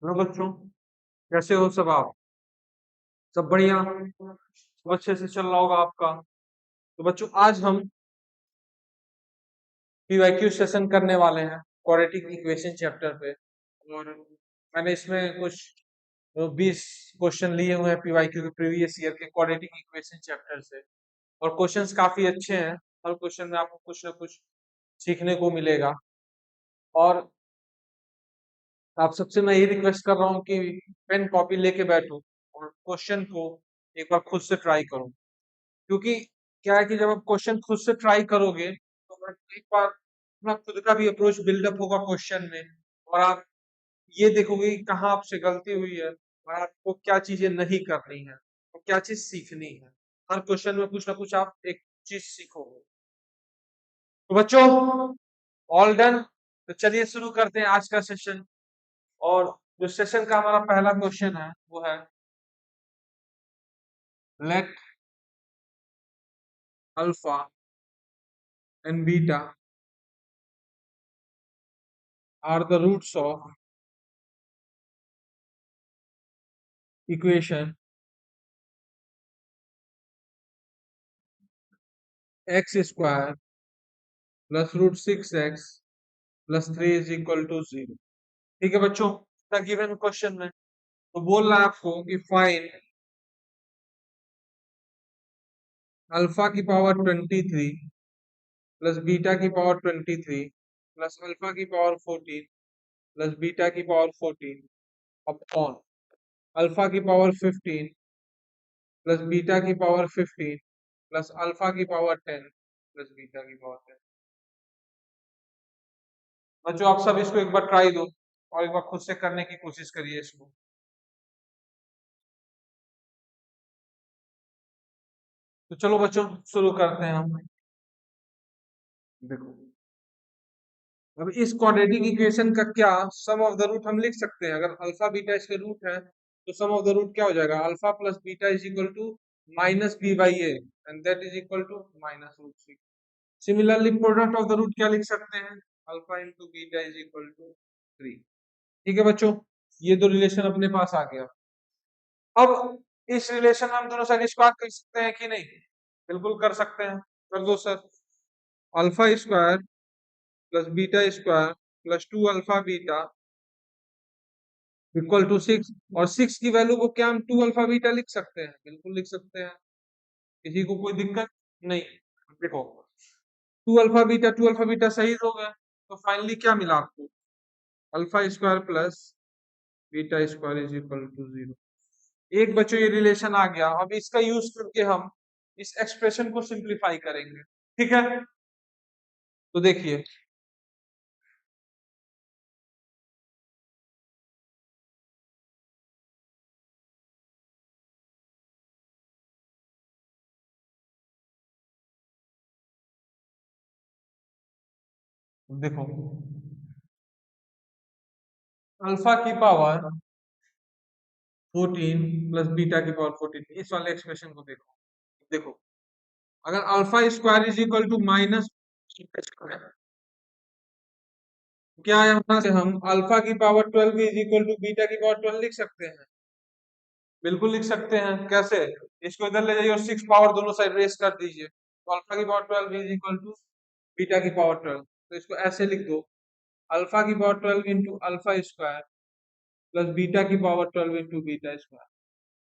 Hello बच्चों, कैसे हो सब आप? सब बढ़िया, सब अच्छे से चल रहा होगा आपका। तो बच्चों, आज हम पीवाईक्यू सेशन करने वाले हैं क्वाड्रेटिक इक्वेशन चैप्टर पे। और मैंने इसमें कुछ 20 क्वेश्चन लिए हुए हैं पीवाईक्यू के प्रीवियस ईयर के क्वाड्रेटिक इक्वेशन चैप्टर से। और क्वेश्चंस काफी अच्छे हैं। हर क्वेश्चन में आपको कुछ ना कुछ सीखने को मिलेगा। और आप सबसे मैं ये रिक्वेस्ट कर रहा हूँ कि पेन कॉपी लेके बैठो और क्वेश्चन को एक बार खुद से ट्राई करो। क्योंकि क्या है कि जब आप क्वेश्चन खुद से ट्राई करोगे तो एक बार अपना खुद का भी अप्रोच बिल्डअप होगा क्वेश्चन में। और आप ये देखोगे कि कहाँ आपसे गलती हुई है और आपको क्या चीजें नहीं करनी है और क्या चीज सीखनी है। हर क्वेश्चन में कुछ ना कुछ आप एक चीज सीखोगे। तो बच्चों, ऑल डन। तो चलिए शुरू करते हैं आज का सेशन। और जो सेशन का हमारा पहला क्वेश्चन है वो है, let alpha and beta are the roots of equation x square plus root 6x plus 3 is equal to 0। ठीक है बच्चों, गिवन क्वेश्चन में तो बोल रहा है आपको कि फाइंड अल्फा की पावर 23 प्लस बीटा की पावर 23 प्लस अल्फा की पावर 14 प्लस बीटा की पावर 14 अपॉन अल्फा की पावर 15 प्लस बीटा की पावर 15 प्लस अल्फा की पावर 10 प्लस बीटा की पावर 10। बच्चों, आप सब इसको एक बार ट्राई दो और एक बार खुद से करने की कोशिश करिए इसको। तो चलो बच्चों, शुरू करते हैं हम। देखो, अब इस क्वाड्रेटिक इक्वेशन का क्या सम ऑफ द रूट हम लिख सकते हैं। अगर अल्फा बीटा इसके रूट है तो सम ऑफ द रूट क्या हो जाएगा, alpha plus beta is equal to minus b by a and that is equal to minus root 6। Similarly product of the root क्या लिख सकते हैं, alpha into beta is equal to 3। ठीक है बच्चों, ये दो रिलेशन अपने पास आ गया। अब इस रिलेशन में हम दोनों साइड स्क्वायर कर सकते हैं कि नहीं? बिल्कुल कर सकते हैं, कर दो sir. Alpha square plus beta square plus 2 alpha beta equal to 6। और 6 की वैल्यू को क्या हम 2 अल्फा बीटा लिख सकते हैं? बिल्कुल लिख सकते हैं, किसी को कोई दिक्कत नहीं। देखो, 2 अल्फा बीटा सही हो गया। तो फाइनली क्या मिला आपको, alpha square plus beta square is equal to 0। एक बच्चों ये रिलेशन आ गया। अब इसका यूज करके हम इस एक्सप्रेशन को सिंप्लीफाई करेंगे। ठीक है, तो देखिए, देखो, अल्फा की पावर 14 प्लस बीटा की पावर 14, इस वाले एक्सप्रेशन को देखो। देखो, अगर alpha square is equal to minus, क्या यहाँ से हम अल्फा की power 12 is equal to beta की पावर 12 लिख सकते हैं? बिल्कुल लिख सकते हैं। कैसे? इसको इधर ले जाइए और 6 पावर दोनों साइड रेस कर दीजिए, तो अल्फा की power 12 is equal to beta की पावर 12। तो इसको ऐसे लिख दो, अल्फा की power 12 into alpha square plus beta की पावर 12 इंटू बीटा स्क्वायर।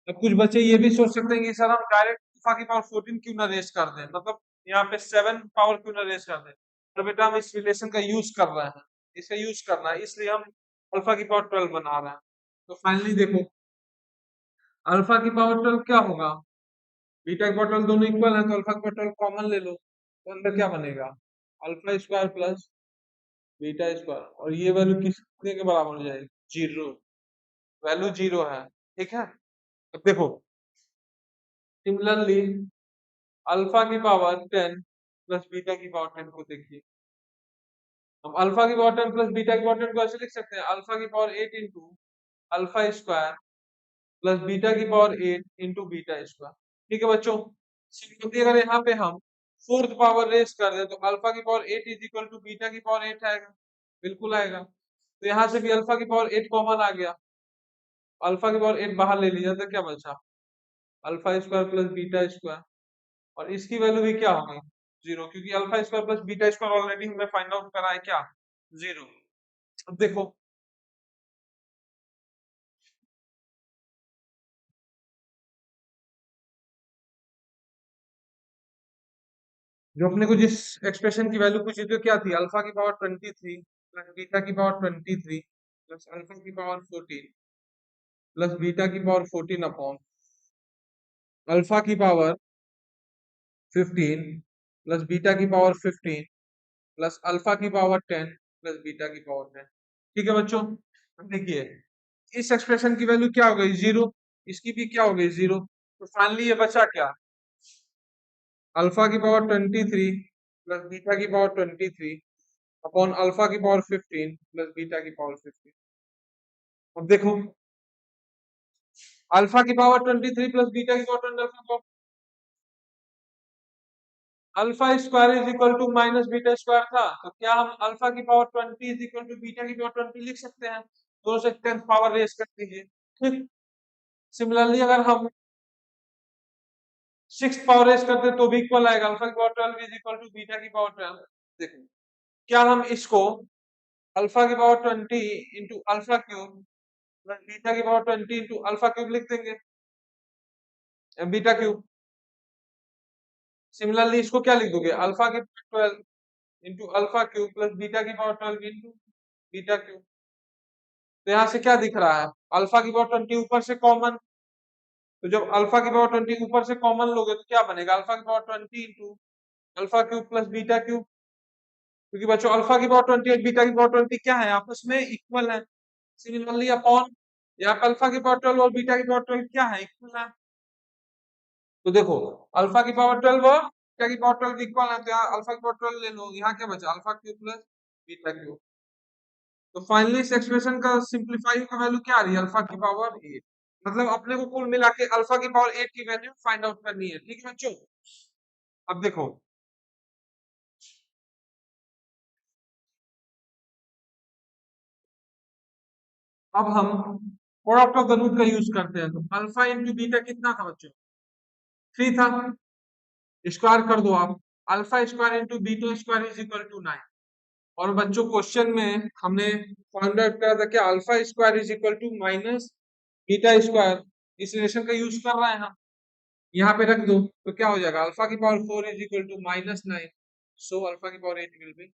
अब कुछ बच्चे ये भी सोच सकते हैं कि सर हम डायरेक्ट अल्फा की पावर 14 क्यों ना रेस कर दें, मतलब यहाँ पे 7 पावर क्यों ना रेस कर दें। तो बेटा, हम इस रिलेशन का यूज कर रहे हैं, इसका यूज करना है, इसलिए हम अल्फा की पावर 12 बना रहे हैं। तो फाइनली देखो, अल्फा की पावर 12 क्या होगा, बीटा की पावर 12 दोनों इक्वल है तो अल्फा की पावर 12 कॉमन ले लो, तो अंदर क्या बनेगा, alpha square plus beta square. और ये वैल्यू किसके के बराबर हो जाएगी, 0। वैल्यू 0 है। ठीक है, अब देखो, सिमिलरली अल्फा की पावर 10 प्लस बीटा की पावर 10 को देखिए। हम अल्फा की पावर 10 प्लस बीटा की पावर 10 को ऐसे लिख सकते हैं, अल्फा की power 8 into alpha square plus beta की पावर 8 इंटू बीटा स्क्वायर। ठीक है बच्चों, सिंपली अगर यहाँ पे हम फोर्थ पावर रेस कर दें तो अल्फा की power 8 is equal to beta की पावर 8 आएगा। बिल्कुल आएगा। तो यहाँ से भी अल्फा की पावर 8 कॉमन आ गया। अल्फा की पावर 8 बाहर ले लिया तो क्या बचा, alpha square plus beta square, और इसकी वैल्यू भी क्या होगी, जीरो, क्योंकि alpha square plus beta square already हमने फाइंड आउट करा है क्या, जीरो। अब देखो, जो अपने को जिस एक्सप्रेशन की वैल्यू पूछी थी क्या थी, अल्फा की पावर 23 प्लस बीटा की पावर 23 प्लस अल्फा की पावर 14 प्लस बीटा की पावर 14 अपॉन अल्फा की पावर 15 प्लस बीटा की पावर 15 प्लस अल्फा की पावर 10 प्लस बीटा की पावर 10। ठीक है बच्चों, अब देखिए इस एक्सप्रेशन की वैल्यू क्या हो गई, जीरो, इसकी भी क्या हो गई, जीरो। तो फाइनली ये बचा क्या, अल्फा की पावर 23 प्लस बीटा की पावर 23 अपॉन अल्फा की पावर 15 प्लस बीटा की पावर 15। अब देखो, अल्फा की पावर 23 प्लस बीटा की power 20, alpha square is equal to minus beta square था, तो क्या हम अल्फा की power 20 is equal to beta की पावर 20 लिख सकते हैं, दोनों से 10th पावर रेस कर दीजिए। ठीक, सिमिलरली अगर हम 6th पावर रेस करते तो भी इक्वल आएगा, अल्फा की power 12 is equal to beta की पावर 12। देखो, क्या हम इसको अल्फा की power 20 into alpha cube plus beta की पावर 20 इंटू अल्फा क्यूब लिख देंगे, बीटा क्यूब। सिमिलरली इसको क्या लिख दोगे, अल्फा की power 12 into alpha cube plus beta की पावर 12 इंटू बीटा क्यूब। तो यहाँ से क्या दिख रहा है, अल्फा की पावर 20 ऊपर से कॉमन, तो जब अल्फा की पावर 20 ऊपर से कॉमन लोगे तो क्या बनेगा, अल्फा की power 20 into alpha cube plus beta cube, क्योंकि बच्चों अल्फा की पावर 20 और बीटा की पावर 20 क्या है, आपस में इक्वल है। सिमिलरली अपॉन यहाँ पे अल्फा की पावर 12 और बीटा की पावर 12 क्या है, इक्वल है। तो देखो, अल्फा की पावर 12 और बीटा की पावर 12 इक्वल है, तो यहाँ अल्फा की पावर 12 ले लो, यहाँ क्या बचा, alpha cube plus beta cube. तो फाइनली इस एक्सप्रेशन का सिंपलीफाई का वैल्यू क्या आ रही है, अल्फा की पावर 8। मतलब अपने को कुल मिला के अल्फा की पावर 8 की वैल्यू फाइंड आउट करनी है। ठीक है बच्चों, अब देखो, अब हम प्रोडक्ट ऑफ द रूट का यूज करते हैं, तो अल्फा इंटू बीटा कितना था बच्चों, 3 था, स्क्वायर कर दो आप, alpha square into beta square is equal to 9। और बच्चों क्वेश्चन में हमने फाइंड आउट करा था कि alpha square is equal to minus beta square, इस रिलेशन का यूज कर रहे हैं हम, यहाँ पे रख दो तो क्या हो जाएगा, अल्फा की power 4 is equal to minus 9, so alpha की पावर 8 विल बी।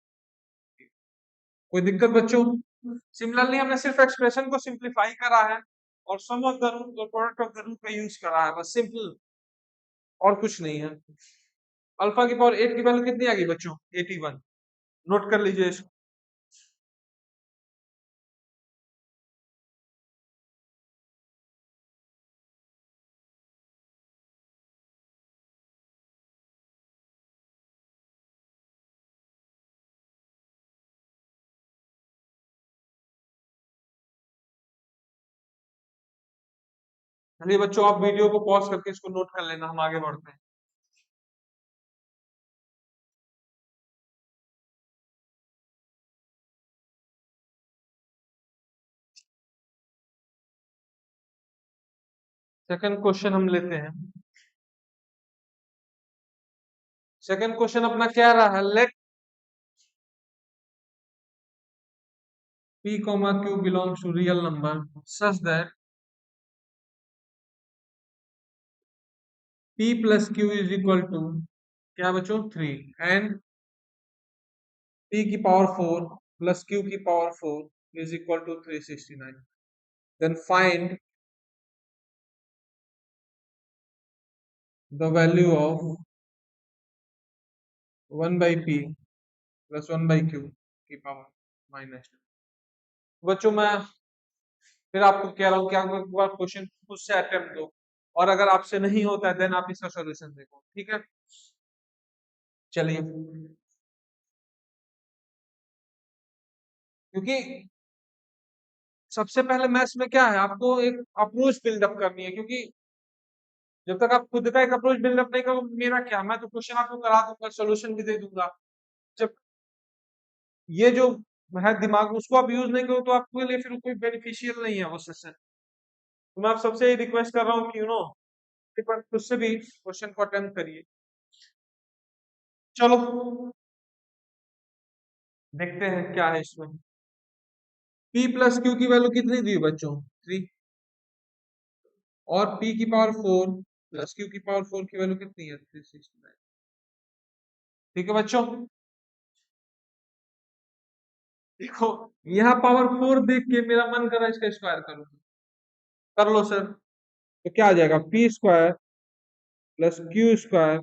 कोई दिक्कत बच्चों, सिमिलरली हमने सिर्फ एक्सप्रेशन को सिंप्लीफाई करा है और सम ऑफ द रूट और प्रोडक्ट ऑफ द रूट का यूज करा है, बस सिंपल, और कुछ नहीं है। अल्फा की पावर 8 की वैल्यू कितनी आ गई बच्चों, 81, नोट कर लीजिए इसको। चलिए बच्चों, आप वीडियो को पॉज करके इसको नोट कर लेना, हम आगे बढ़ते हैं। सेकंड क्वेश्चन हम लेते हैं। सेकंड क्वेश्चन अपना क्या रहा है, late p comma q belongs to real number such that p plus q is equal to क्या बच्चों 3 एंड p की पावर 4 प्लस q की power 4 is equal to 369। Then find the value of 1 by p plus 1 by q की power -2। बच्चों मैं फिर आपको कह रहा हूँ कि आप एक बार क्वेश्चन खुद से अटेम्प्ट दो, और अगर आपसे नहीं होता है देन आप इसका सॉल्यूशन देखो। ठीक है, चलिए, क्योंकि सबसे पहले मैथ्स में क्या है, आपको एक अप्रोच बिल्डअप करनी है, क्योंकि जब तक आप खुद का एक अप्रोच बिल्डअप नहीं करोगे, मेरा क्या, मैं तो क्वेश्चन आपको करा दूंगा, सॉल्यूशन भी दे दूंगा, जब ये जो है दिमाग में उसको आप यूज नहीं करो तो आपके लिए फिर कोई बेनिफिशियल नहीं है वो सेशन। तो मैं आप सबसे ये रिक्वेस्ट कर रहा हूँ कि एक बार खुद से भी क्वेश्चन को अटेम्प्ट करिए। चलो देखते हैं क्या है इसमें। p प्लस क्यू की वैल्यू कितनी दी बच्चों? 3। और p की पावर 4 प्लस q की पावर 4 की वैल्यू कितनी है? 369। ठीक है बच्चों, देखो यहाँ पावर 4 देख के मेरा मन कर रहा है इसका स्क्वायर करो। कर लो सर। तो क्या आ जाएगा? p square plus q square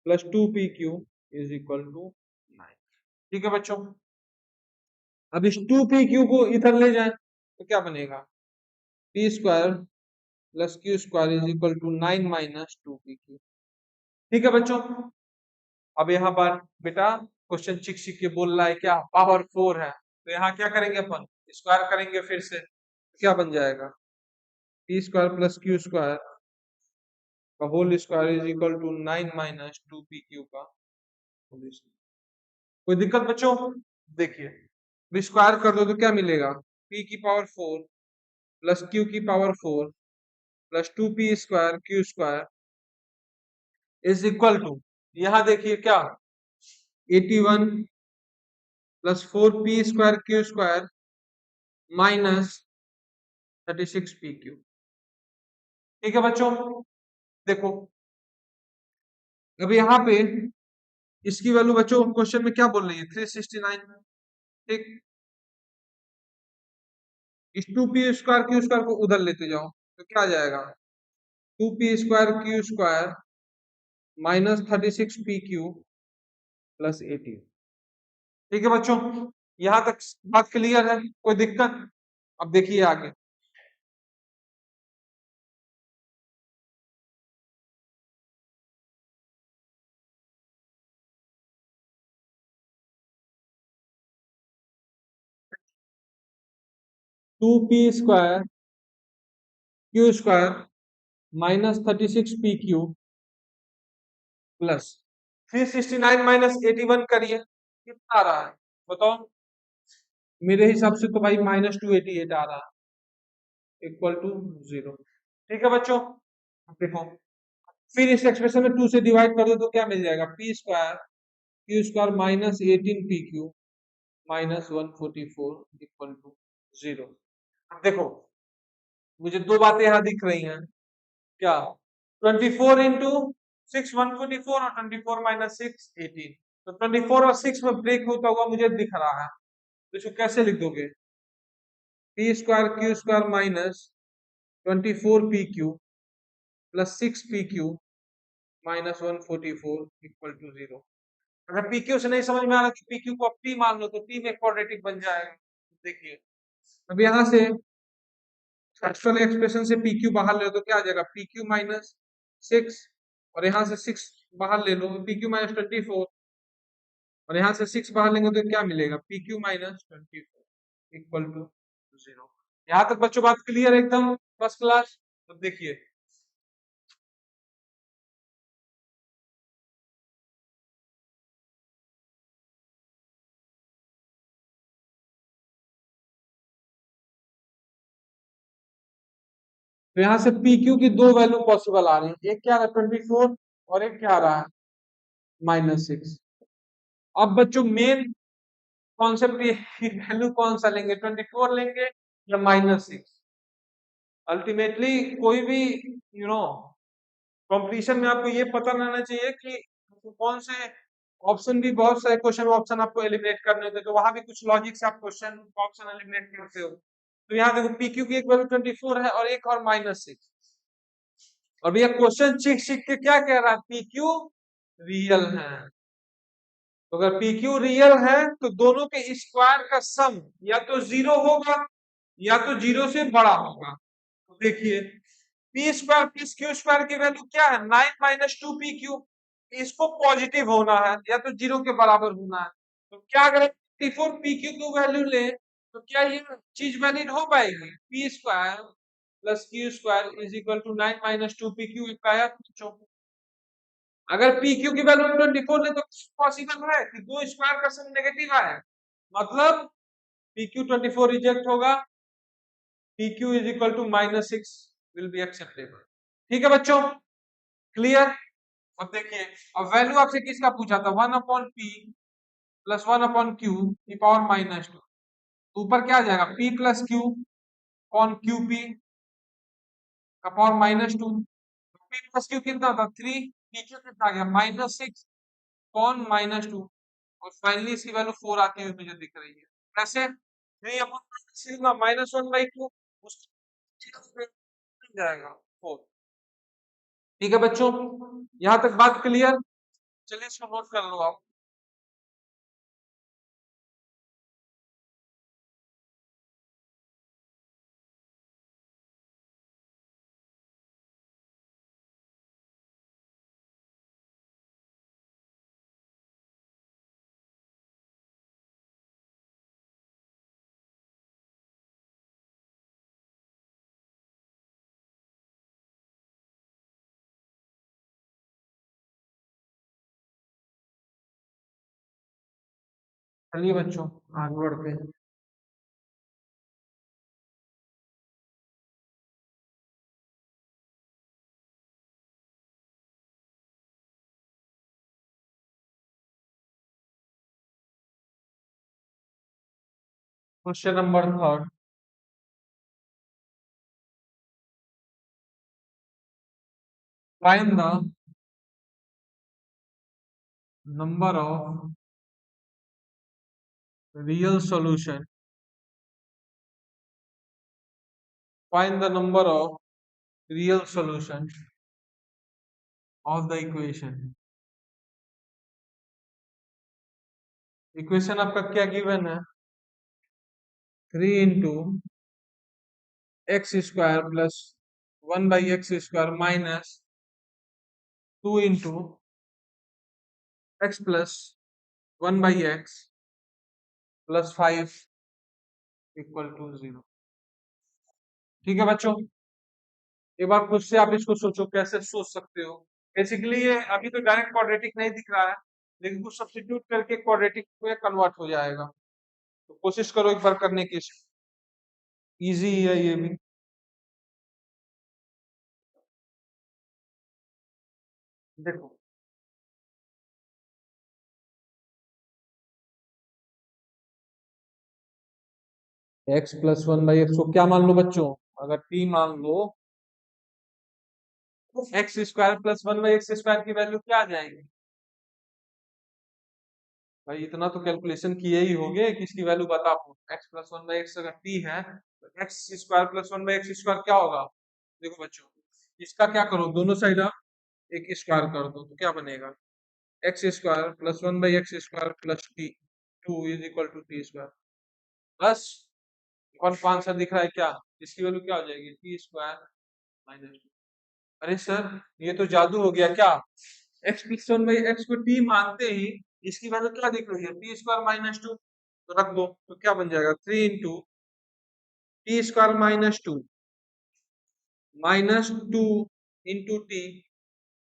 plus 2pq is equal to 9। ठीक है बच्चों, अब इस 2pq को इधर ले जाएं तो क्या बनेगा? p square plus q square is equal to 9 minus 2pq। ठीक है बच्चों, अब यहाँ पर बेटा क्वेश्चन चिक चिक के बोल रहा है क्या? पावर 4 है, तो यहाँ क्या करेंगे अपन? स्क्वायर करेंगे फिर से। क्या बन जाएगा? p square plus q square का whole square is equal to 9 minus 2pq का होल स्क्वायर। कोई दिक्कत बच्चों? देखिए स्क्वायर कर दो तो क्या मिलेगा? p की पावर 4 प्लस q की power 4 plus 2p square q square is equal to, यहाँ देखिए क्या, 81 plus 4p square q square minus 36pq। ठीक है बच्चों, देखो अब यहाँ पे इसकी वैल्यू बच्चों क्वेश्चन में क्या बोल रही है? 369। ठीक, इस 2p स्क्वायर क्यू स्क्वायर को उधर लेते जाओ तो क्या आ जाएगा? 2p square q square minus 36pq plus 18। ठीक है बच्चों, यहाँ तक बात क्लियर है? कोई दिक्कत? अब देखिए आगे। Two p square q square minus 36pq plus 369 minus 81 करिए, कितना आ रहा है बताओ? मेरे हिसाब से तो भाई माइनस 288 आ रहा है, इक्वल टू 0। ठीक है बच्चों, देखो फिर इस एक्सप्रेशन में 2 से डिवाइड कर दो तो क्या मिल जाएगा? P square q square minus 18pq minus 144 equal to 0। देखो मुझे दो बातें यहाँ दिख रही हैं क्या? 24 इंटू 6 144 और 24 माइनस 6 18। तो 24 और 6 में ब्रेक होता हुआ मुझे दिख रहा है, तो इसको कैसे लिख दोगे? P square q square minus 24pq plus 6pq minus 144 equal to 0। अगर pq से नहीं समझ में आ रहा कि pq को p मान लो तो p में क्वाड्रेटिक बन जाएगा। देखिए अब यहाँ से एक्चुअल एक्सप्रेशन से pq बाहर ले लो तो क्या आ जाएगा? pq माइनस 6 और यहाँ से 6 बाहर ले लो pq माइनस 24 और यहाँ से 6 बाहर लेंगे तो क्या मिलेगा? pq minus 24 equal to 0। यहाँ तक बच्चों बात क्लियर है एकदम फर्स्ट क्लास? तो देखिए तो यहाँ से pq की दो वैल्यू पॉसिबल आ रही है, एक क्या आ रहा है 24 और एक क्या आ रहा है -6। अब बच्चों मेन कॉन्सेप्ट ये वैल्यू कौन सा लेंगे, 24 लेंगे या -6? अल्टीमेटली कोई भी कंपटीशन में आपको ये पता रहना चाहिए कि कौन से ऑप्शन, भी बहुत सारे क्वेश्चन ऑप्शन आपको एलिमिनेट करने होते हैं, तो वहां भी कुछ लॉजिक से आप क्वेश्चन ऑप्शन एलिमिनेट करते हो। तो यहाँ देखो पीक्यू की एक वैल्यू 24 है और एक और -6। और भैया क्वेश्चन चिक चिक के क्या कह रहा है? पीक्यू रियल है। तो अगर पीक्यू रियल है तो दोनों के स्क्वायर का सम या तो 0 होगा या तो 0 से बड़ा होगा। तो देखिए P square plus q square की वैल्यू क्या है? 9 माइनस 2pq। इसको पॉजिटिव होना है या तो 0 के बराबर होना है। तो क्या अगर 24pq की वैल्यू ले तो क्या ये चीज वैलिड हो पाएगी? P square plus q square is equal to 9 minus 2pq पाया बच्चों? अगर pq की वैल्यू 24 ले तो पॉसिबल है कि दो स्क्वायर का सम नेगेटिव आए, मतलब pq 24 रिजेक्ट होगा p q is equal to -6 will be acceptable. ठीक है बच्चों, क्लियर। अब देखिए, अब वैल्यू आपसे किसका पूछा था, 1/p प्लस 1/q की पावर -2। ऊपर क्या आ जाएगा, p plus Q upon Q P का पावर -2। p प्लस क्यू कितना था 3, p क्यू कितना आ गया -6 अपॉन -2, और फाइनली इसकी वैल्यू 4 आती हुई मुझे दिख रही है। कैसे, 3 अपॉन सिग्मा -1/2 उसको जाएगा 4। ठीक है बच्चों, यहां तक बात क्लियर। चलिए इसको नोट कर लो आप। चलिए बच्चों, आगे बढ़ते हैं। Question number 3, find the number of real solution, find the number of real solution of the equation. Equation आपका क्या गिवन है, 3 into x square plus 1/x² minus 2 into x plus 1/x plus 5 equal to 0। ठीक है बच्चों, एक बार खुद से आप इसको सोचो, कैसे सोच सकते हो। बेसिकली ये अभी तो डायरेक्ट क्वाड्रेटिक नहीं दिख रहा है, लेकिन कुछ सब्स्टिट्यूट करके क्वाड्रेटिक में कन्वर्ट हो जाएगा। तो कोशिश करो एक बार करने की, इजी है ये भी। देखो, x प्लस 1/x को क्या मान लो बच्चों, अगर t मान लो, एक्स स्क्वायर प्लस 1/x² की वैल्यू क्या आ जाएगी। भाई इतना तो कैलकुलेशन किए ही होंगे कि इसकी वैल्यू बता पाओ। एक्स प्लस 1/x अगर t है तो एक्स स्क्वायर प्लस 1/x² क्या होगा। देखो बच्चों, इसका क्या करो, दोनों साइड आप एक स्क्वायर कर दो, तो क्या बनेगा, x square plus 1/x² plus t 2 is equal to t²। बस, कौन सा आंसर दिख रहा है क्या, इसकी वैल्यू क्या हो जाएगी, t² - 2। अरे सर, ये तो जादू हो गया क्या, एक्स प्लस 1/x को t मानते ही इसकी वैल्यू क्या दिख रही है, t² - 2। तो रख दो, तो क्या बन जाएगा, 3 into t² - 2 -2 into t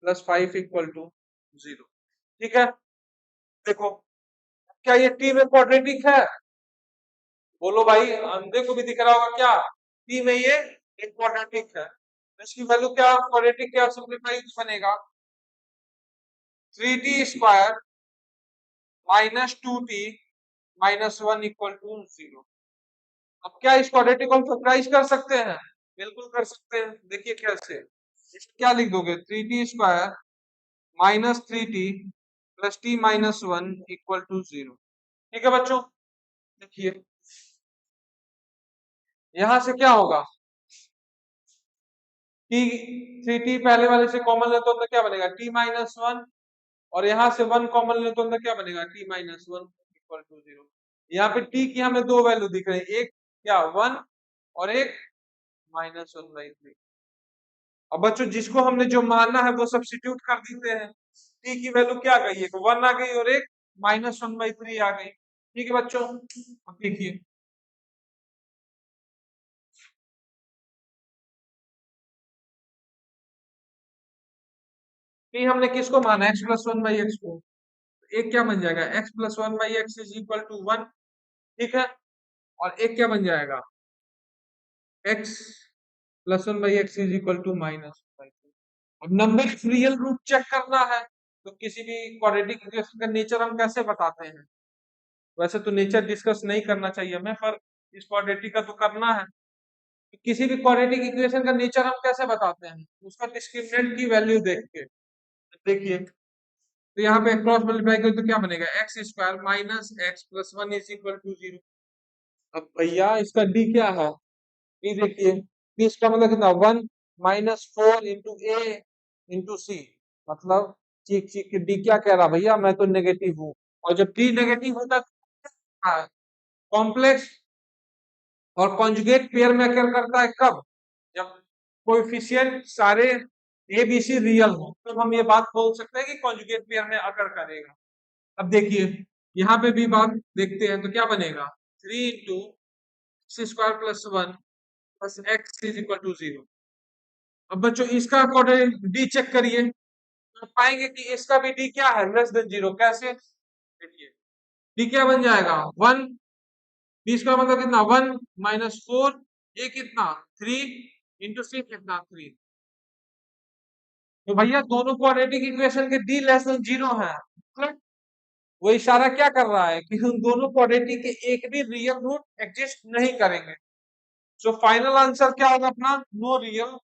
plus 5 equal to 0। ठीक है, देखो, क्या ये टी में क्वाड्रेटिक है, बोलो भाई, अंधे को भी दिख रहा होगा क्या, टी में ये एक क्वाड्रेटिक है, तो इसकी वैल्यू क्या, क्वाड्रेटिक क्या सिंपलीफाई बनेगा, 3t² -2t - 1 इक्वल टू 0। अब क्या इस क्वाड्रेटिक को हम फैक्टराइज कर सकते हैं, बिल्कुल कर सकते हैं। देखिए कैसे, इसको क्या लिख दोगे, 3t² -3t plus t - 1 equal to 0। ठीक है बच्चों, देखिए यहां से क्या होगा, t 3t पहले वाले से कॉमन ले तो अंदर क्या बनेगा, t - 1, और यहाँ से 1 कॉमन ले तो अंदर क्या बनेगा, t - 1 इक्वल टू 0। यहाँ पे t की हमें दो वैल्यू दिख रही है, एक क्या 1 और एक -1/3। अब बच्चों जिसको हमने जो मानना है वो सब्स्टिट्यूट कर देते हैं, t की वैल्यू क्या आ गई, एक 1 आ गई और एक -1/3 आ गई। ठीक है बच्चों, अब देखिए, t हमने किसको माना, x प्लस 1/x को, एक क्या बन जाएगा, x plus 1/x is equal to 1। ठीक है, और एक क्या बन जाएगा, x plus one by x is equal to minus. अब नंबर रियल रूट चेक करना है तो किसी भी क्वाड्रेटिक इक्वेशन का नेचर हम कैसे बताते हैं? वैसे तो नेचर डिस्कस नहीं करना चाहिए हमें, पर इस क्वाड्रेटिक का तो करना है। तो किसी भी क्वाड्रेटिक इक्वेशन का नेचर हम कैसे बताते हैं? उसका डिस्क्रिमिनेंट की वैल्यू देख के। देखिए, तो यहाँ पे क्रॉस मल्टीप्लाई करें तो क्या बनेगा? X square minus x plus one is equal to zero. अब भैया इसका डी क्या है? डी देखिए, डी इसका मतलब कितना? वन माइनस फोर इंटू ए इंटू सी। मतलब चीख चीख के डी क्या कह रहा भैया? मैं तो नेगेटिव हूँ। और जब डी नेगेटिव होता है कॉम्प्लेक्स और कॉन्जुगेट पेयर में अकर करता है कब? जब कोएफिशिएंट सारे ए बी सी रियल हो, तब हम ये बात बोल सकते हैं कि कॉन्जुगेट पेयर में अकर करेगा। अब देखिए, यहाँ पे भी बात देखते हैं तो क्या बनेगा? Three into x square plus one plus x is equal to zero. अब बच्चों इसका डी चेक करिए तो पाएंगे कि इसका भी डी क्या है? Less than zero. कैसे? देखिए, डी क्या बन जाएगा? वन। डी इसका मतलब कितना? वन माइनस फोर, ये कितना? थ्री इंटू सी कितना? थ्री। तो भैया दोनों क्वाड्रेटिक इक्वेशन के डी लेस देन जीरो है, मतलब वो इशारा क्या कर रहा है कि उन दोनों क्वाड्रेटिक के एक भी रियल रूट एग्जिस्ट नहीं करेंगे। सो फाइनल आंसर क्या होगा अपना? No real.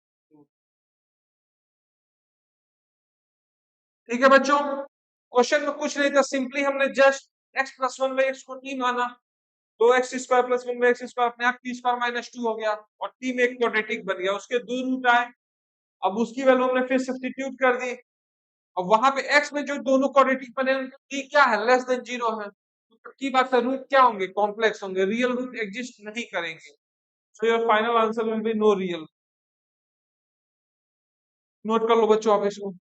ठीक है बच्चों, क्वेश्चन में कुछ नहीं था, सिंपली हमने just x plus one by x को टी माना, तो x square plus one by x square अपने आप टी स्क्वायर माइनस टू हो गया और टी में एक क्वाड्रेटिक बन गया, उसके दो रूट आए। अब उसकी वैल्यू हमने फिर सब्स्टिट्यूट कर दी। अब वहां पे एक्स में जो दोनों क्वाड्रेटिक बने उनका टी क्या है? लेस देन जीरो है। तो की बात है, रूट क्या होंगे? कॉम्प्लेक्स होंगे, रियल रूट एग्जिस्ट नहीं करेंगे। So your final answer will be no real. Note कर लो बच्चों आप इसको।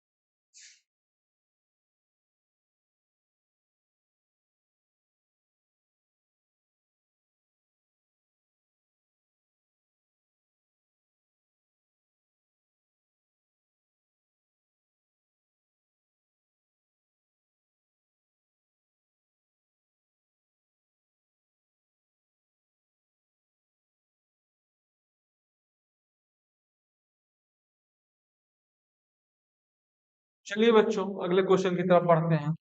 चलिए बच्चों, अगले क्वेश्चन की तरफ बढ़ते हैं।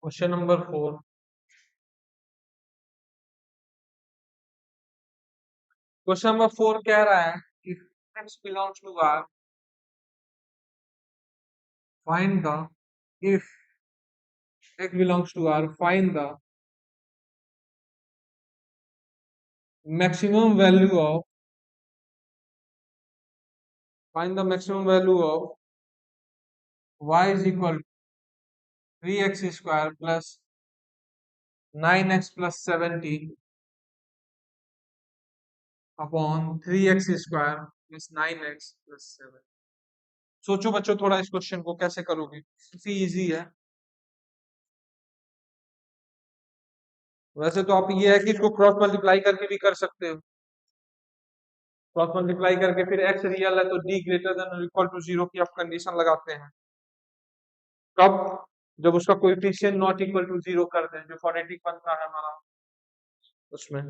Question number four. Question number four कह रहा है कि x belongs to R, find the, if x belongs to R, maximum value of find the maximum value of y is equal to 3x square plus 9x plus 70 upon 3x square plus 9x plus 7। सोचो बच्चों थोड़ा इस question को कैसे करोगे, काफी easy है। वैसे तो आप ये है कि इसको क्रॉस मल्टीप्लाई करके भी कर सकते हो। क्रॉस मल्टीप्लाई करके फिर x रियल है तो d greater than equal to zero की आप कंडीशन लगाते हैं। कब? जब उसका coefficient not equal to zero कर दें, जो फोनेटिक बनता है हमारा उसमें।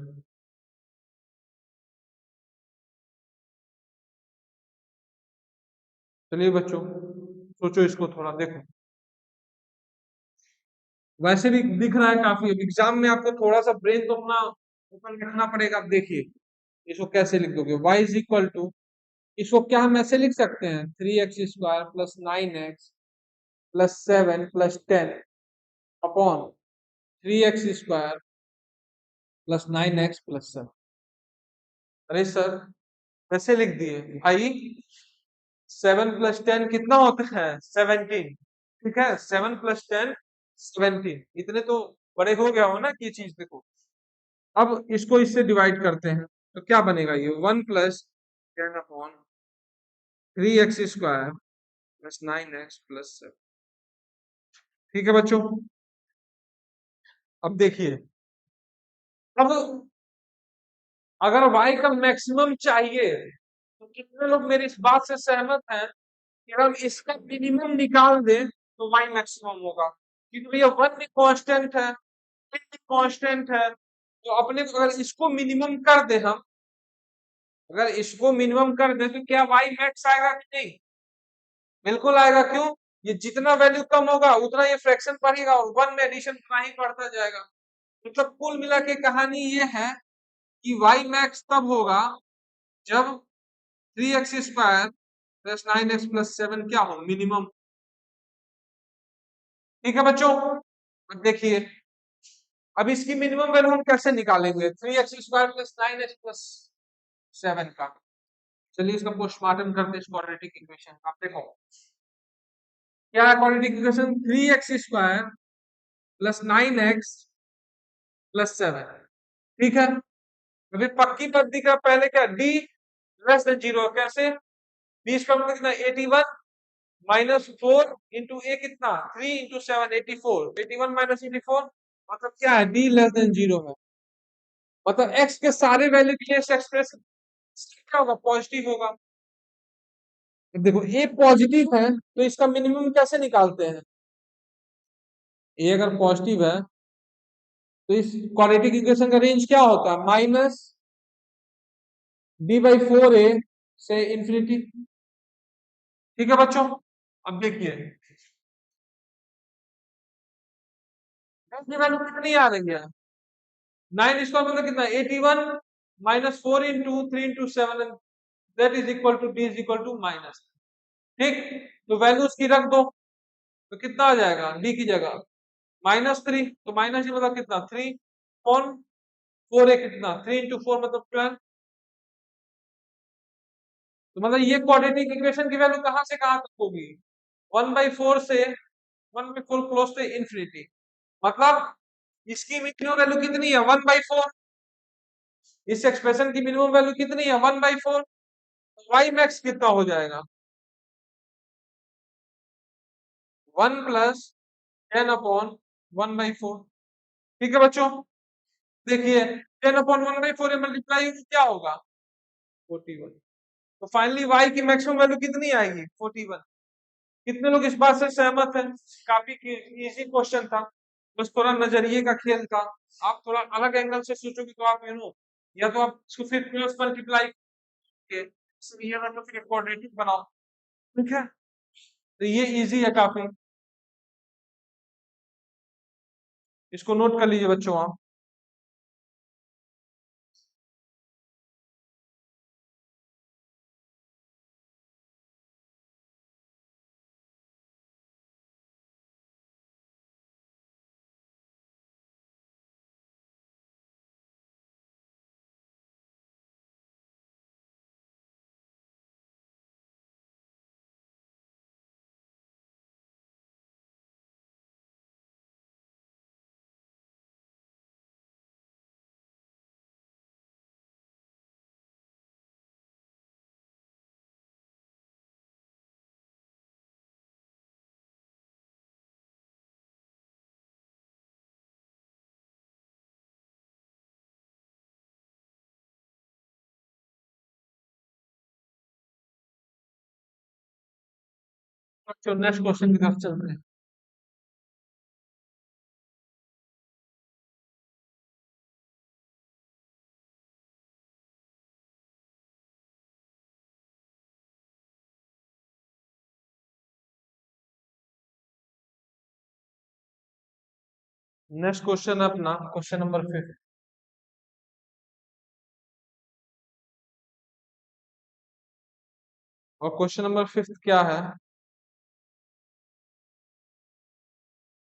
चलिए बच्चों, सोचो इसको थोड़ा, देखो वैसे भी दिख रहा है काफी। अब एग्जाम में आपको थोड़ा सा ब्रेन तो अपना ओपन रखना पड़ेगा। आप देखिए इसको कैसे लिख दोगे? y इज इक्वल टू, इसको क्या हम ऐसे लिख सकते हैं? 3x² plus 9x plus 7 plus 10 upon 3x² plus 9x plus 7। अरे सर कैसे लिख दिए भाई? 7 प्लस 10 कितना होता है? 17। ठीक है, 7 प्लस 10 17। इतने तो बड़े हो गया हो ना कि ये चीज देखो। अब इसको इससे डिवाइड करते हैं तो क्या बनेगा? ये 1 plus 10 upon 3x² plus 9x plus 7। ठीक है बच्चों, अब देखिए, अब अगर y का मैक्सिमम चाहिए तो कितने लोग मेरी इस बात से सहमत हैं कि हम इसका मिनिमम निकाल दें तो y मैक्सिमम होगा, क्योंकि भैया वन भी कांस्टेंट है, भी कांस्टेंट है, तो अपने को अगर इसको मिनिमम कर दे हम, अगर इसको मिनिमम कर दे तो क्या y मैक्स आएगा कि नहीं? बिल्कुल आएगा। क्यों? ये जितना वैल्यू कम होगा उतना ये फ्रैक्शन बढ़ेगा और वन में एडिशन उतना ही बढ़ता जाएगा। मतलब कुल मिला के कहानी ये है कि y मैक्स तब होगा जब 3x² प्लस 9x+7 क्या हो, मिनिमम। ठीक है बच्चों, अब देखिए अब इसकी मिनिमम वैल्यू हम कैसे निकालेंगे 3x² प्लस 9x+7 का। चलिए इसका पोस्टमार्टम करते हैं क्वाड्रेटिक इक्वेशन का। देखो क्या है quadratic equation, 3x² plus 9x+7। ठीक है, अभी पक्की बात दिख रहा, पहले क्या d लेस देन 0, कैसे 20 का मतलब कितना 81 माइनस 4 इंटू ए कितना 3 इंटू 7 84, 81 माइनस 84 मतलब क्या है d लेस देन 0 है, मतलब x के सारे वैल्यू के लिए एक्सप्रेशन क्या होगा, पॉजिटिव होगा। अब देखो ए पॉजिटिव है तो इसका मिनिमम कैसे निकालते हैं, ए अगर पॉजिटिव है तो इस क्वाड्रेटिक इक्वेशन का रेंज क्या होता है, -d/4a से इंफिनिटी। ठीक है बच्चों, अब देखिए की वैल्यू कितनी आ रही है, 9 मतलब कितना 81 minus 4 into 3 into 7 that is equal to d is equal to minus. ठीक, तो वैल्यू उसकी रख दो तो कितना आ जाएगा d की जगह -3, तो माइनस मतलब कितना 3 कौन 4 है कितना 3 इंटू 4 मतलब 12। तो मतलब ये क्वाड्रेटिक इक्वेशन की वैल्यू कहां से कहां तक होगी, 1/4 से 1/4 क्लोज टू इंफिनिटी। मतलब इसकी मिनिमम वैल्यू कितनी है 1/4, इस एक्सप्रेशन की मिनिमम वैल्यू कितनी है 1/4, वाई मैक्स कितना हो जाएगा 1 प्लस 10/1/4। ठीक है बच्चों, देखिए 10/1/4 मल्टीप्लाई क्या होगा 41, तो फाइनली y की मैक्सिमम वैल्यू कितनी आएगी 41। कितने लोग इस बात से सहमत हैं? काफी इजी क्वेश्चन था, बस थोड़ा नजरिए का खेल था। आप थोड़ा अलग एंगल से सोचोगे तो आप या तो आप इसको फिर क्रॉस मल्टीप्लाई के तो फिर क्वाड्रेटिक बनाओ। ठीक है, तो ये इजी है काफी, इसको नोट कर लीजिए बच्चों आप। बच्चों नेक्स्ट क्वेश्चन की तरफ चलते हैं। नेक्स्ट क्वेश्चन अपना क्वेश्चन नंबर 5, और क्वेश्चन नंबर 5 क्या है,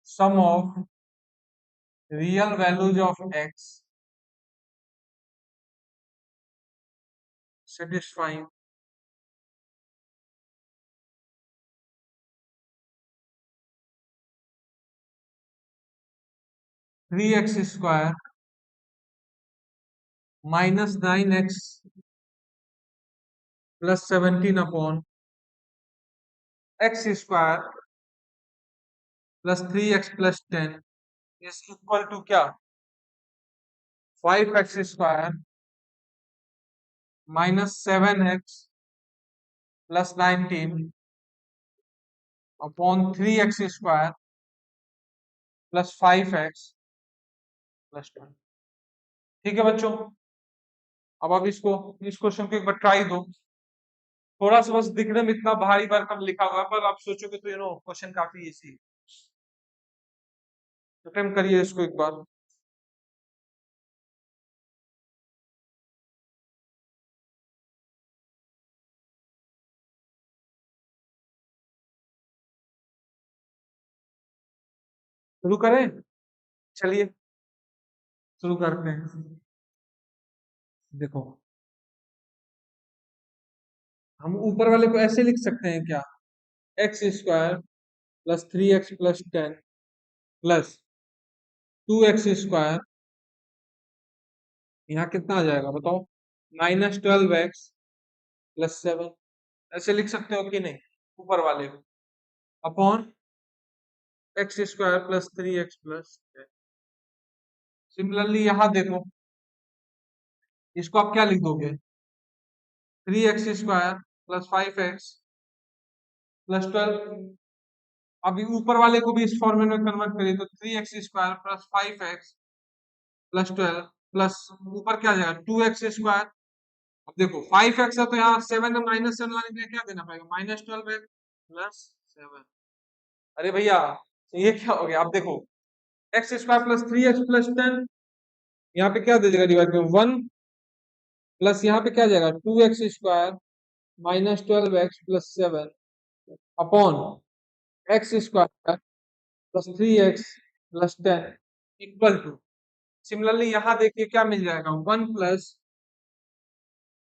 sum of real values of x satisfying 3x² minus 9x+17 upon x² plus 3x+10 is equal to क्या 5x² -7x plus 19 upon 3x² plus 5x plus 12। ठीक है बच्चों, अब आप इस क्वेश्चन को एक बार ट्राई दो। थोड़ा सा बस दिखने में इतना भारी भरकम लिखा हुआ है, पर आप सोचोगे तो क्वेश्चन काफी इजी। अटेम्प्ट करिए इसको एक बार। शुरू करें? चलिए शुरू करते हैं। देखो, हम ऊपर वाले को ऐसे लिख सकते हैं क्या, x² plus 3x plus 10 plus 2x², यहाँ कितना आ जाएगा बताओ, -12x प्लस 7। ऐसे लिख सकते हो कि नहीं ऊपर वाले को, upon x² plus 3x plus 10। Similarly यहाँ देखो, इसको आप क्या लिख दोगे, 3x² प्लस 5x प्लस 12। अभी ऊपर वाले को भी इस फॉर्मेट में कन्वर्ट करिए तो 3x² plus 5x plus 12 plus ऊपर क्या आ जाएगा 2x²। अब देखो 5x है तो यहाँ 7 है, -7 लाने के लिए क्या देना पड़ेगा, -12 प्लस 7। अरे भैया ये क्या हो गया, अब देखो x² प्लस 3x प्लस 10, यहाँ पे क्या दे देगा डिवाइड में 1 प्लस यहाँ पे क्या आ जाएगा 2x² -12x plus 7 upon x² plus 3x plus 10 equal to, similarly यहाँ देखिए क्या मिल जाएगा, 1 plus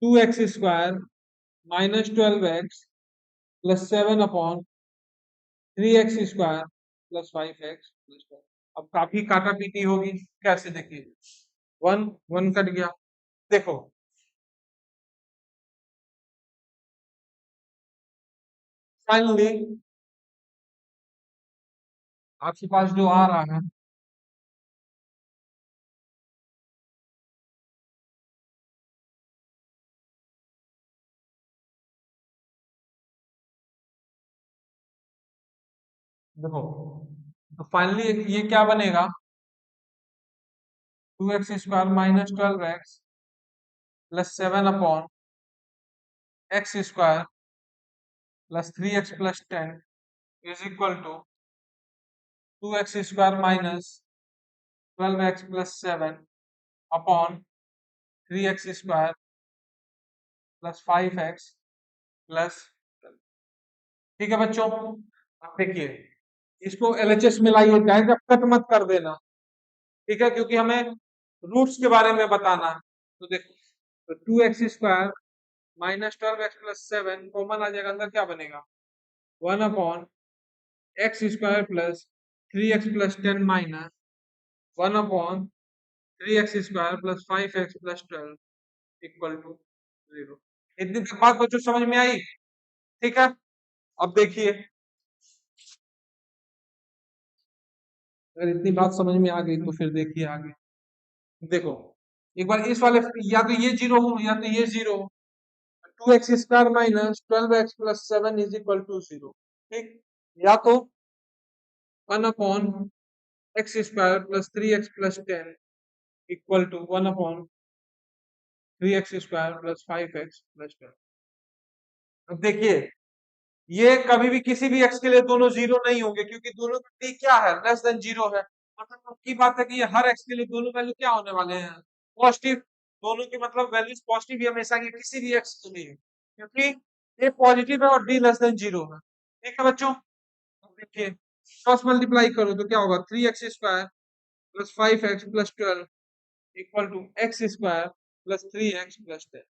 2x² -12x plus 7 upon 3x² plus 5x plus 12। अब काफी काटा पीटी होगी, कैसे देखिए 1 1 कट गया। देखो फाइनली आपके पास जो आ रहा है, देखो तो फाइनली ये क्या बनेगा, 2x² -12x plus 7 upon x² plus 3x plus 10 is equal to 2x² -12x plus 7 upon 3x² plus 5x plus. ठीक है बच्चों, अब देखिए इसको LHS में लाइए, डायरेक्ट कट मत कर देना, ठीक है, क्योंकि हमें रूट्स के बारे में बताना है। तो देखो, तो 2x² -12x प्लस 7 कॉमन आ जाएगा, अंदर क्या बनेगा 1 upon x² plus 3x plus 10 minus 1 upon 3x² plus 5x plus 12 equal to 0। इतनी तक बात बच्चों समझ में आई? ठीक है, अब देखिए अगर इतनी बात समझ में आ गई तो फिर देखिए आगे। देखो एक बार इस वाले, या तो ये 0 हो या तो ये 0 हो, 2x² -12x plus 7 is equal to 0। ठीक, या तो 1 upon x² plus 3x plus 10 equal to 1 upon 3x² plus 5x plus 12। अब देखिए ये कभी भी किसी भी x के लिए दोनों 0 नहीं होंगे, क्योंकि दोनों का t क्या है, लेस देन 0 है। मतलब की बात है कि ये हर x के लिए दोनों वैल्यू क्या होने वाले हैं, पॉजिटिव। दोनों की मतलब वैल्यूज पॉजिटिव ही हमेशा की किसी भी x के लिए, क्योंकि a पॉजिटिव है और d लेस देन 0 है। ठीक है बच्चों, अब देखिए क्रॉस मल्टीप्लाई करो तो क्या होगा, 3x² plus 5x plus 12 equal to x² plus 3x plus 10।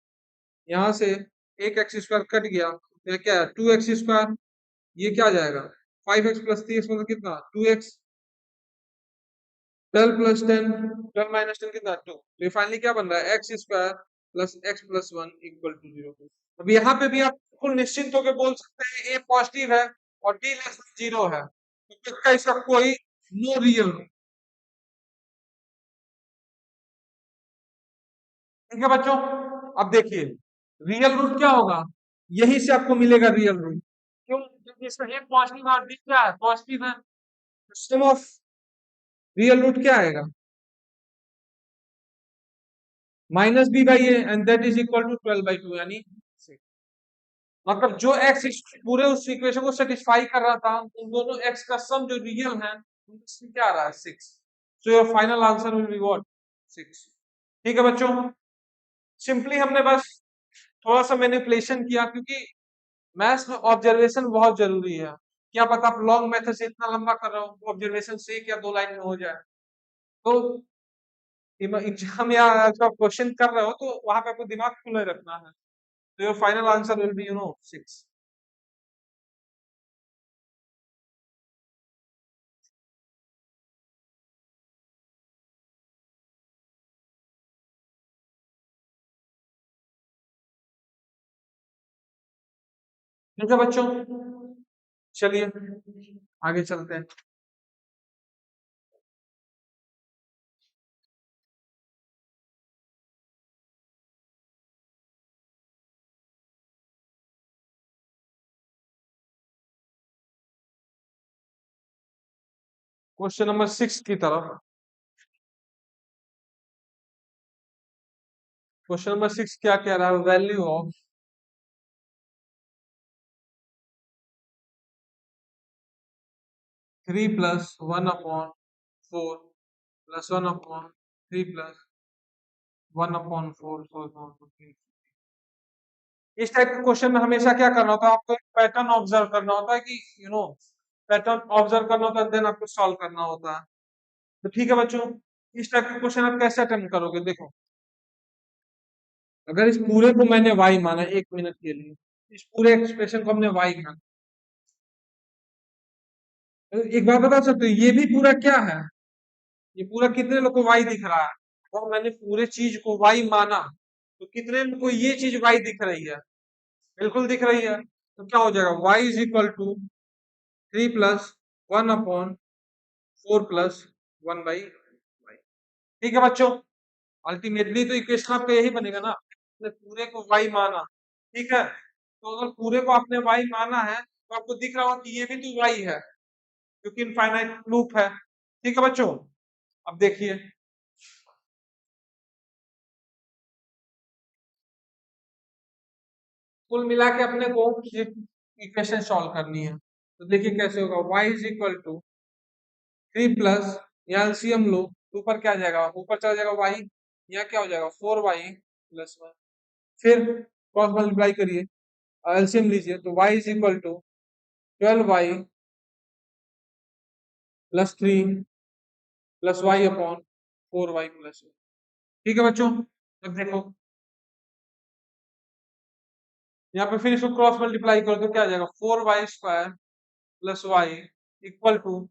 यहाँ से एक x² कट गया तो ये क्या है 2x², ये क्या आ जाएगा 5x प्लस 3x मतलब कितना 2x, 12 प्लस 10, 12 माइनस 10 कितना 2। तो ये फाइनली क्या बन रहा है x² plus x plus 1 equal to 0। अब यहाँ पे भी आप फुल निश्चिंत होकर बोल सकते हैं a पॉजिटिव है और d लेस देन 0 है, तो इसका कोई नो रियल। ठीक है बच्चों, अब देखिए रियल रूट क्या होगा, यही से आपको मिलेगा रियल रूट। क्यों? क्योंकि इसमें एक पॉजिटिव और बी क्या है, पॉजिटिव है। सम ऑफ रियल रूट क्या आएगा, minus b by a, and that is equal to 12/2 यानी 6। मतलब जो एक्स इस पूरे उस इक्वेशन को सेटिस्फाई कर रहा था, उन दोनों एक्स का सम जो रियल है उनसे क्या आ रहा है 6। सो your final answer will be what, 6। ठीक है बच्चों, सिंपली हमने बस थोड़ा सा मैनिपुलेशन किया, क्योंकि मैथ्स में ऑब्जर्वेशन बहुत जरूरी है। क्या पता आप लॉन्ग मेथड से इतना लंबा कर रहे हो, ऑब्जर्वेशन से एक या दो लाइन में हो जाए। तो एग्जाम या जब आप क्वेश्चन कर रहे हो तो वहां पे आपको दिमाग खुले रखना है। तो your final answer will B 6। ठीक है बच्चों, चलिए आगे चलते हैं। क्वेश्चन नंबर 6 की तरफ। क्वेश्चन नंबर 6 क्या कह रहा है, वैल्यू ऑफ 3+1/4 +1/3+1/4। इस टाइप के क्वेश्चन में हमेशा क्या करना होता है, आपको एक पैटर्न ऑब्जर्व करना होता है कि पैटर्न ऑब्जर्व करना होता है, देन आपको सॉल्व करना होता है। तो ठीक है बच्चों, इस टाइप के क्वेश्चन आप कैसे अटेम्प्ट करोगे, देखो अगर इस पूरे को मैंने y माना 1 मिनट के लिए, इस पूरे एक्सप्रेशन को हमने y माना, तो एक बात बता सकते हो ये भी पूरा क्या है, ये पूरा कितने लोग को y दिख रहा है। और मैंने पूरे चीज को y माना, तो कितने लोग को ये चीज y दिख रही है, बिल्कुल दिख रही है। तो क्या हो जाएगा, y is equal to 3+1/4 +1/y। ठीक है बच्चों, अल्टीमेटली तो इक्वेशन आपका यही बनेगा ना, आपने पूरे को y माना, ठीक है। तो अगर पूरे को आपने y माना है तो आपको दिख रहा होगा कि ये भी तो y है, क्योंकि इनफाइनाइट लूप है। ठीक है बच्चों, अब देखिए कुल मिला के अपने को इक्वेशन सॉल्व करनी है। तो देखिए कैसे होगा, y इज इक्वल टू 3 यहाँ एलसीएम लो, ऊपर क्या आ जाएगा, ऊपर चला जाएगा y, यहाँ क्या हो जाएगा 4y+1, फिर क्रॉस मल्टीप्लाई करिए, एलसीएम लीजिए, तो y is equal to 12y+3 +y/4y+1। ठीक है बच्चों, अब देखो यहाँ पे फिर इसको क्रॉस मल्टीप्लाई करो तो क्या आ जाएगा, 4y² + y equal to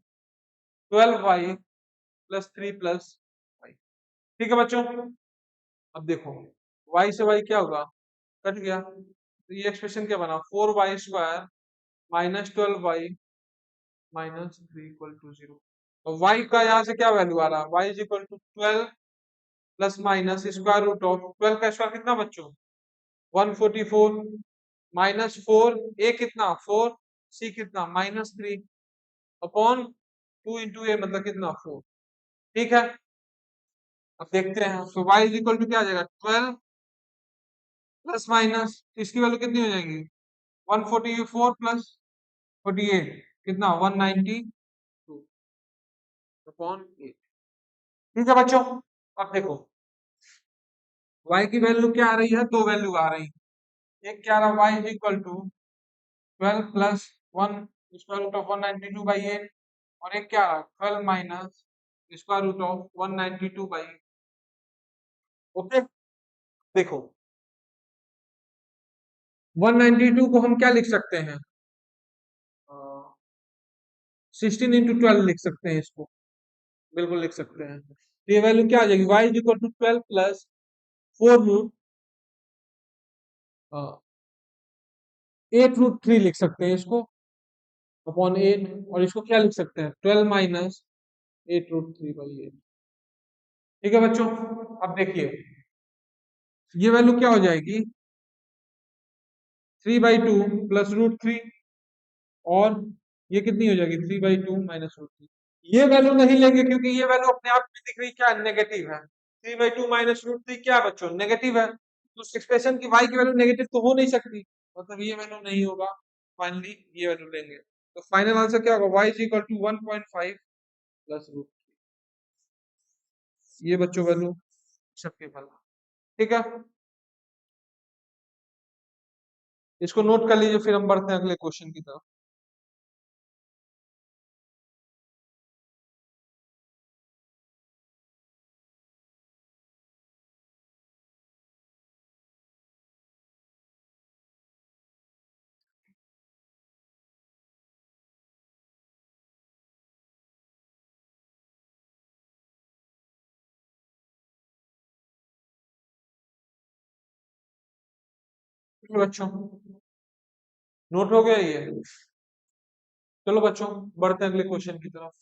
12y+3 + y। ठीक है बच्चों, अब देखो y से y क्या होगा, कट गया, तो ये एक्सप्रेशन क्या बना, 4y² - 12y - 3 = 0। और y का यहाँ से क्या वैल्यू आ रहा है, y is equal to 12 plus minus square root of 12 का स्क्वायर कितना बच्चों, 144 -4 a कितना 4, c कितना -3 अपॉन 2 इंटू ए मतलब कितना 4। ठीक है, अब देखते हैं, तो y इज इक्वल टू क्या आ जाएगा, 12 प्लस माइनस इसकी वैल्यू कितनी हो जाएगी, 144 प्लस 48 कितना 192 अपॉन 8। ठीक है बच्चों, अब देखो y की वैल्यू क्या आ रही है, दो वैल्यू आ रही है, एक क्या आ रहा है y is equal to 12 plus 1 square root of 192/8, और एक क्या आ रहा है 12 माइनस स्क्वायर रूट ऑफ 192/8। ओके, देखो 192 को हम क्या लिख सकते हैं, 16 × 12 लिख सकते हैं इसको, बिल्कुल लिख सकते हैं। तो ये वैल्यू क्या आ जाएगी, y is equal to 12 plus 4 root 8√3 लिख सकते हैं इसको अपॉन 8, और इसको क्या लिख सकते हैं 12 माइनस 8√3/8। ठीक है बच्चों, अब देखिए ये वैल्यू क्या हो जाएगी, 3/2 प्लस √3, और ये कितनी हो जाएगी 3/2 माइनस √3। ये वैल्यू नहीं लेंगे क्योंकि ये वैल्यू अपने आप में दिख रही क्या, नेगेटिव है। 3/2 माइनस √3 क्या बच्चों, नेगेटिव है, तो उस एक्सप्रेशन की y की वैल्यू नेगेटिव तो हो नहीं सकती, मतलब ये वैल्यू नहीं होगा। फाइनली ये वैल्यू लेंगे, तो फाइनल आंसर क्या होगा, y is equal to 1.5 plus √3। ये बच्चों वैल्यू सबके फल, ठीक है, इसको नोट कर लीजिए, फिर हम बढ़ते हैं अगले क्वेश्चन की तरफ। चलो बच्चों, नोट हो गया ये, चलो बच्चों बढ़ते हैं अगले क्वेश्चन की तरफ।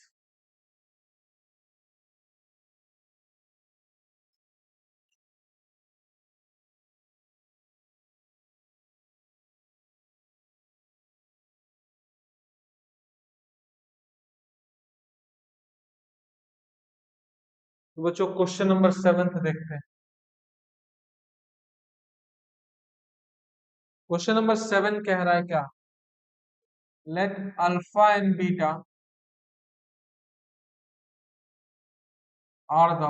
तो बच्चों क्वेश्चन नंबर 7 देखते हैं। क्वेश्चन नंबर 7 कह रहा है क्या, let alpha and beta are the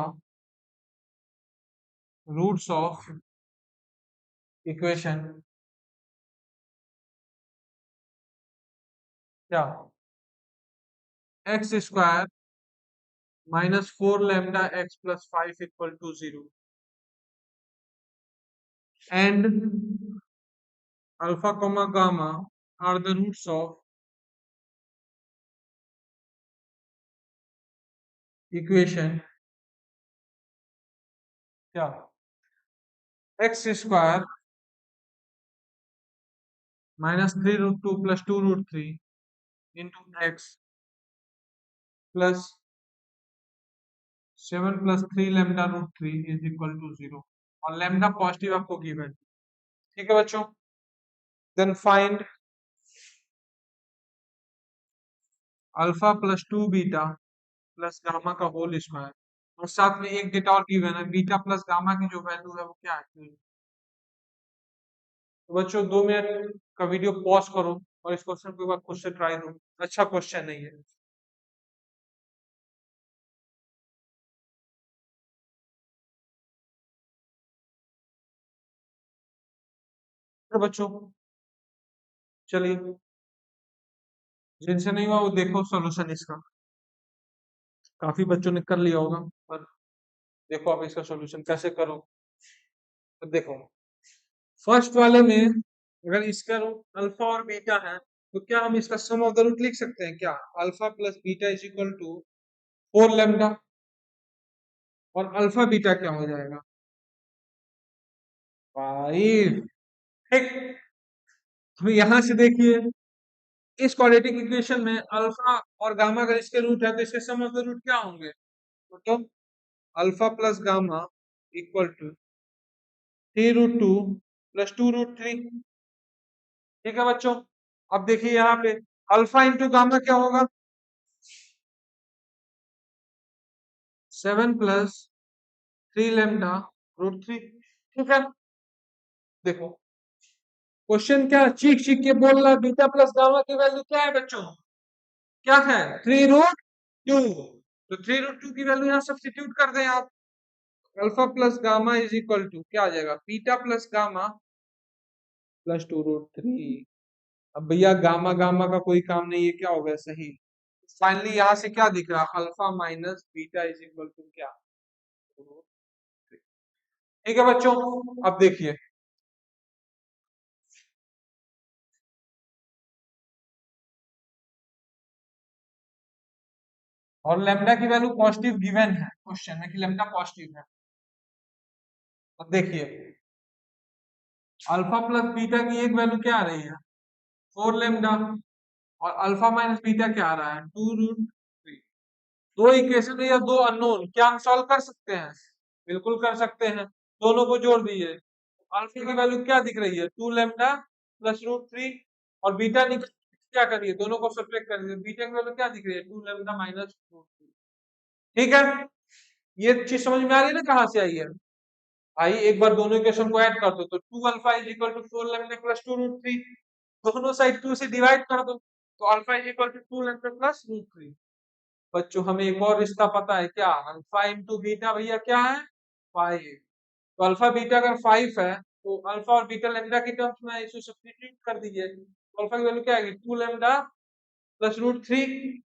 roots of equation क्या, x square minus 4 lambda x plus 5 equal to 0 and alpha comma gamma are the roots of equation क्या, x square minus 3√2 plus 2√3 into x plus 7 plus 3 lambda √3 is equal to 0, और lambda positive आपको given, ठीक है बच्चों। Then find alpha plus 2 beta plus gamma का whole square, और साथ में एक डेटा और गिवन है, बीटा प्लस गामा की जो वैल्यू है वो क्या है। तो बच्चों 2 मिनट का वीडियो पॉज करो और इस क्वेश्चन को एक बार खुद से ट्राई दो, अच्छा क्वेश्चन नहीं है। तो बच्चों चलिए, जिनसे नहीं हुआ वो देखो सॉल्यूशन इसका, काफी बच्चों ने कर लिया होगा, पर देखो आप इसका सॉल्यूशन कैसे करो। तो देखो फर्स्ट वाले में अगर इसका रूट अल्फा और बीटा है, तो क्या हम इसका सम ऑफ द रूट लिख सकते हैं क्या, alpha plus beta is equal to 4 lambda, और अल्फा बीटा क्या हो जाएगा 5, ठीक। तो यहां से देखिए इस क्वाड्रेटिक इक्वेशन में अल्फा और गामा अगर इसके रूट है तो इसके सम ऑफ द रूट क्या होंगे, तो alpha plus gamma equal to 3√2 plus 2√3, ठीक है बच्चों। अब देखिए यहाँ पे अल्फा इंटू गामा क्या होगा, 7 प्लस 3 लैम्डा √3, ठीक है। देखो क्वेश्चन क्या चीख चीख के बोल रहा है, बीटा प्लस गामा की वैल्यू क्या है बच्चों, क्या है 3√2, तो 3√2 की वैल्यू यहाँ सब्स्टिट्यूट कर दें आप, alpha plus gamma is equal to क्या आ जाएगा, बीटा प्लस गामा प्लस 2√3। अब भैया गामा गामा का कोई काम नहीं है, क्या हो गया सही। फाइनली यहाँ से क्या दिख रहा है, alpha minus beta is equal to क्या, ठीक है बच्चों। अब देखिए और लैम्डा की वैल्यू पॉजिटिव गिवन है क्वेश्चन में कि लैम्डा पॉजिटिव है। अब देखिए अल्फा प्लस बीटा की एक वैल्यू क्या आ रही है 4 लैम्डा, और अल्फा माइनस बीटा क्या आ रहा है 2√3। दो इक्वेशन या दो अननोन, क्या हम सॉल्व कर सकते हैं, बिल्कुल कर सकते हैं, दोनों को जोड़ दीजिए, अल्फा की वैल्यू क्या दिख रही है 2 लैम्डा प्लस रूट थ्री और बीटा निकल क्या करिए दोनों को सब्ट्रैक्ट कर दीजिए, बीटा की वैल्यू क्या दिख रही है 2 लैम्डा माइनस रूट थ्री। ठीक है, ये चीज समझ में आ रही है ना कहाँ से आई है। आई एक बार दोनों इक्वेशन को ऐड कर दो तो 2 alpha is equal to 4 lambda plus 2 root three, दोनों साइड 2 से डिवाइड कर दो तो alpha is equal to 2 lambda plus root three. बच्चों हमें एक और रिश्ता पता है क्या, अल्फा इंटू बीटा भैया क्या है 5। तो अल्फा बीटा अगर 5 है तो अल्फा और बीटा लैम्डा की टर्म्स में इसे सब्स्टिट्यूट कर दीजिए, तो अल्फा की वैल्यू क्या आएगी 2 लैम्डा प्लस रूट थ्री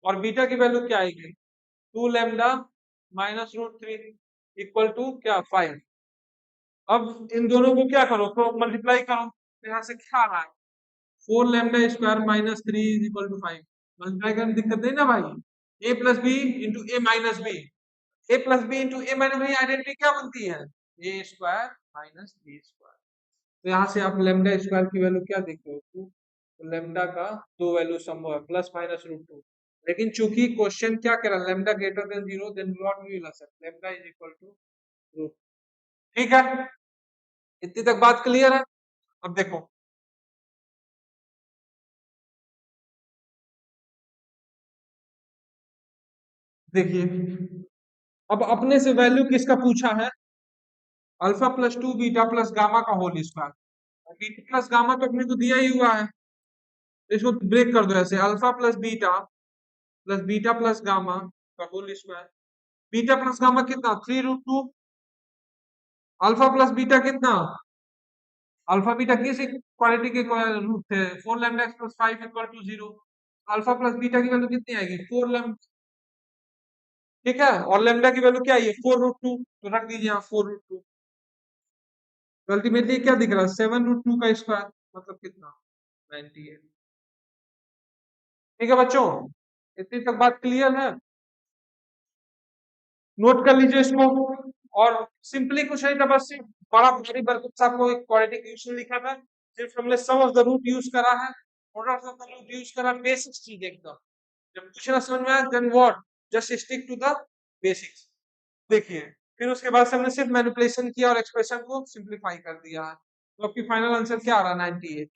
और बीटा की वैल्यू क्या आएगी 2 lambda minus root three equal to क्या 5। अब इन दोनों को क्या करो तो मल्टीप्लाई करो, तो यहाँ से क्या आ रहा है 4 lambda square minus three is equal to 5। Multiply करने में दिक्कत नहीं ना भाई, a plus b into a minus b, a plus b into a minus b identity क्या बनती है a square minus b square. तो यहाँ से आप लेमडा स्क्वायर की वैल्यू क्या देखते हो 2, तो लेमडा का दो वैल्यू संभव है प्लस माइनस रूट टू, लेकिन चूंकि क्वेश्चन क्या कह रहा है lambda greater than zero then what we will accept lambda is equal to root. ठीक है, इतनी तक बात क्लियर है। अब देखो देखिए अब अपने से वैल्यू किसका पूछा है alpha plus two beta plus gamma का whole square, beta plus gamma तो अपने को दिया ही हुआ है, तो इसको ब्रेक कर दो ऐसे alpha plus beta plus gamma का whole square. Beta plus gamma कितना 3 root two, alpha plus beta कितना अल्फा बीटा किस क्वालिटी के रूट थे 4 lambda x plus 5 equal to 0, alpha plus beta की वैल्यू कितनी आएगी 4 लैम्डा। ठीक है, और लैम्डा की वैल्यू क्या आई है 4 रूट टू, तो रख दीजिए यहाँ 4 रूट टू, तो अल्टीमेटली क्या दिख रहा है 7 रूट टू का स्क्वायर मतलब कितना 98। ठीक है बच्चों, इतनी तक बात क्लियर है, नोट कर लीजिए इसको। और सिंपली कुछ नहीं था बस सिर्फ बड़ा भारी बरकत साहब को एक क्वाड्रेटिक इक्वेशन लिखा था, सिर्फ हमने सम ऑफ द रूट यूज करा है, थोड़ा सा रूट यूज करा, बेसिक्स चीज एकदम, जब कुछ ना समझ में आया then what just stick to the basics. देखिए फिर उसके बाद से हमने सिर्फ मैनिपुलेशन किया और एक्सप्रेशन को सिंप्लीफाई कर दिया है, तो आपकी फाइनल आंसर क्या आ रहा है 98।